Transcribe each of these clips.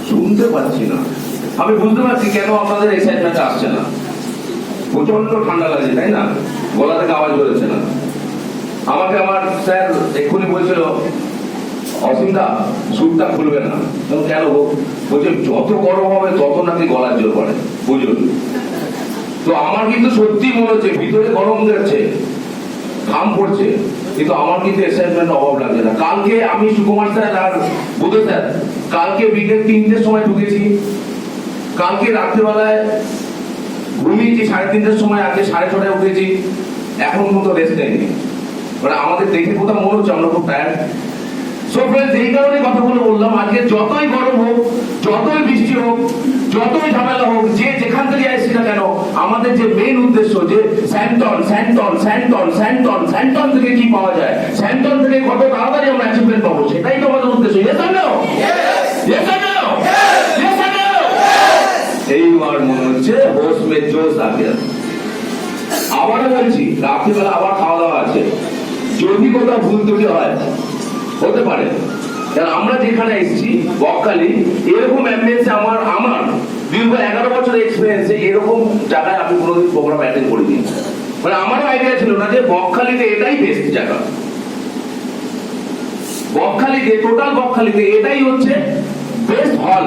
শুনতে পাচ্ছি না। আমি বুঝতে পারছি কেন আপনাদের এক্সাইটমেন্ট আসছে না। প্রচন্ড ঠান্ডা লাগছে, তাই না? গলা থেকে আওয়াজ বেরোচ্ছে না। আমাকে আমার স্যার এক্ষুনি বলছিল, অসীমদা সুরটা খুলবে না। কেন বলছে যত গরম হবে তত নাকি গলার জোর পড়ে, বুঝুন। তো আমার কিন্তু সত্যি মনে হচ্ছে ভিতরে গরম যাচ্ছে, ঘাম পড়ছে, কিন্তু আমার কিন্তু এক্সাইটমেন্ট অভাব লাগছে না। কালকে আমি সুকুমার স্যার আর বুধ স্যার কালকে বিকেল 3টের সময় ঢুকেছি, কালকে রাত্রিবেলায় ঘুমিয়েছি 3:30টার সময়, আজকে 6:30টায় উঠেছি, এখন পর্যন্ত রেস্ট নেয়নি। মানে আমাদের দেখে কোথাও মনে হচ্ছে আমরা খুব টায়ার্ড। সো ফ্রেন্ডস, এই কারণে কথাগুলো বললাম, আজকে যতই গরম হোক, যতই বৃষ্টি হোক, যতই ঝামেলা হোক, যে যেখান থেকে আসছি না কেন, আমাদের যে মেইন উদ্দেশ্য যে স্যান্টন স্যান্টন স্যান্টন স্যান্টন স্যান্টন থেকে কি পাওয়া যায়, স্যান্টন থেকে কত তাড়াতাড়ি আমরা অ্যাচিভমেন্ট পাবো, সেটাই তো আমাদের উদ্দেশ্য। Yes or no? Yes or no? Yes or no? এইবার মনে হচ্ছে হোশ মে জোশ আ গয়া। আবারও বলছি, রাত্রিবেলা আবার খাওয়া দাওয়া আছে, যদি কোথাও ভুল ত্রুটি হয় হতে পারে, কারণ আমরা যেখানে এসেছি বকখালি, এরকম অ্যাম্বিয়েন্সে আমার দীর্ঘ 11 বছরের এক্সপিরিয়েন্সে এরকম জায়গায় আমি কোনোদিন প্রোগ্রাম অ্যাটেন্ড করিনি। মানে আমারও আইডিয়া ছিল না যে বকখালিতে এটাই বেস্ট জায়গা, বকখালিতে টোটাল বকখালিতে এটাই হচ্ছে বেস্ট হল,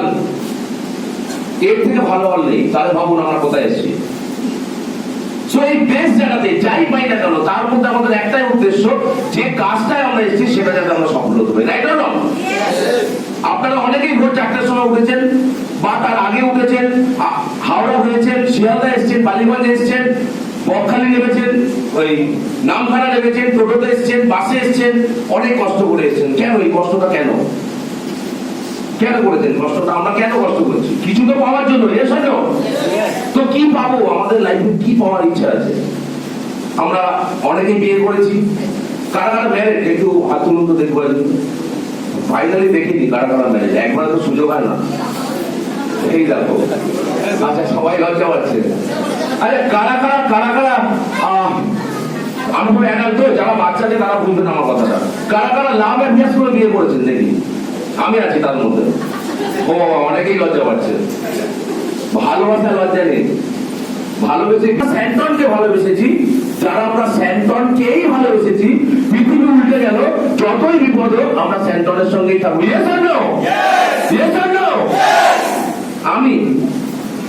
এর থেকে ভালো হল নেই। তাহলে ভাবুন আমরা কোথায় এসেছি। সো এই বেস্ট জায়গাতে যাই পাই না কেন, তার মধ্যে আমাদের একটাই উদ্দেশ্য, যে কাজটায় আমরা এসেছি সেটা যাতে আমরা সফল হতে পারি। Right or wrong? আপনারা অনেকেই ভোর 4টার সময় উঠেছেন বা তার আগে উঠেছেন, হাওড়া হয়েছেন, শিয়ালদা এসেছেন, বালিগঞ্জ এসেছেন, বকখালি নেমেছেন, ওই নামখানা নেমেছেন, টোটোতে এসেছেন, বাসে এসেছেন, অনেক কষ্ট করে এসেছেন। কেন এই কষ্টটা? কেন করেছেন কষ্টটা? আমরা কেন কষ্ট করছি? কিছু তো পাওয়ার জন্য। এস হয় না? তো কি পাবো? আমাদের লাইফে কি পাওয়ার ইচ্ছা আছে? আমরা অনেকেই বিয়ে করেছি, কারা কারা ম্যারেজ একটু হাত তুলুন তো দেখবো। ফাইনালি দেখিনি কারা কারা ম্যারেজ, একবার তো সুযোগ হয় না। এই দেখো, আচ্ছা সবাই লজ্জা পাচ্ছে। আরে কারা কারা আমি তো একা তো, যারা বাচ্চা আছে তারা বুঝবেন আমার কথাটা। কারা কারা লাভ অ্যাডজাস্ট করে বিয়ে করেছেন দেখি? আমি আছি তার মধ্যে। ও বাবা, অনেকেই লজ্জা পাচ্ছে। ভালোবাসা লজ্জা নেই, ভালোবেসে স্যান্টনকে ভালোবেসেছি। যারা আমরা স্যান্টনকেই ভালোবেসেছি, পৃথিবী উল্টে গেল, যতই বিপদ হোক আমরা স্যান্টনের সঙ্গেই থাকবো। Yes or no? Yes or no? আমি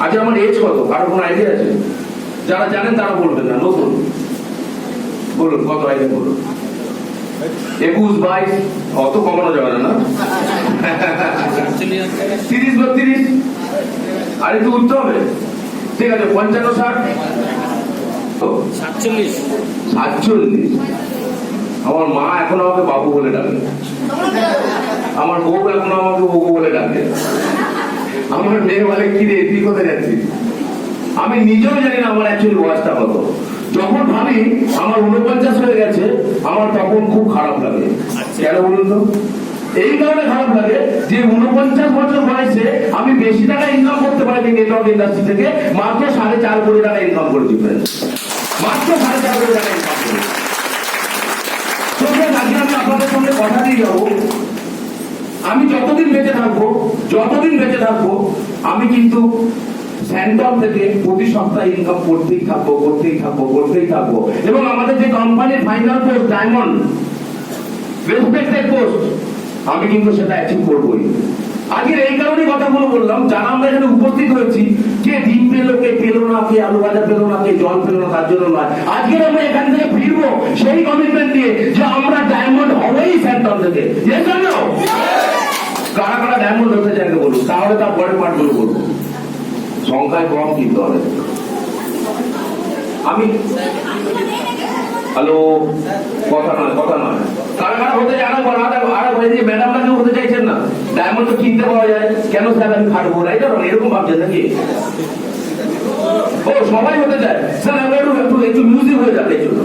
আজ আমার এজ কত? কারো কোনো আইডিয়া আছে? যারা জানেন তারা বলবেন না, নতুন বলুন কত আইডিয়া বলুন। 21, 22, অত কমানো যাবে না? 30, 32, আর একটু উঠতে হবে। ঠিক আছে, 55, 60, 47। আমার মা এখন আমাকে বাবু বলে ডাকে, আমার বউ এখন আমাকে বউ বলে ডাকে। আমার মেয়ে বলে কি রে তুই কোথায় যাচ্ছিস? আমি নিজেও জানি না আমার অ্যাকচুয়ালি বয়সটা কত। যখন ভাবি আমার 49 হয়ে গেছে, আমার তখন খুব খারাপ লাগে। কেন বলুন তো? এই কারণে খারাপ লাগে যে 49 বছর বয়সে আমি বেশি টাকা ইনকাম করতে পারিনি নেটওয়ার্ক ইন্ডাস্ট্রি থেকে, মাত্র 4.5 কোটি টাকা ইনকাম করেছি। মাত্র 4.5 কোটি টাকা ইনকাম করেছি। আজকে আমি আপনাদের সঙ্গে কথা দিয়ে যাবো, আমি যতদিন বেঁচে থাকবো আমি কিন্তু স্যান্টন থেকে প্রতি সপ্তাহে ইনকাম করতেই থাকবো। এবং আমাদের যে কোম্পানির final post diamond respected post, আমি কিন্তু সেটা অ্যাচিভ করবোই। আজকের এই কারণে কথাগুলো বললাম, যারা আমরা এখানে উপস্থিত হয়েছি, কে ডিম পেলো, কে পেলো না, কে আলু ভাজা পেলো না, কে জল পেলো না, তার জন্য নয়। আজকে আমরা এখান থেকে ফিরবো সেই কমিটমেন্ট দিয়ে যে আমরা ডায়মন্ড হবেই স্যান্টন থেকে। কারা কারা ডায়মন্ড হতে চাইবে বলুন, তাহলে তার পরের পার্টগুলো বলবো। সংখ্যায় কম কিন্তু হবে। আমি হ্যালো, কথা নয়। কারা কারা হতে চায় না? ম্যাডামরা কেউ হতে চাইছেন না? ডায়মন্ড তো কিনতে পাওয়া যায়, কেন স্যার আমি খাটবো? Right or wrong? এরকম ভাবছেন নাকি? ও সবাই হতে চায় স্যার, একটু মিউজিক হয়ে যাবে এই জন্য।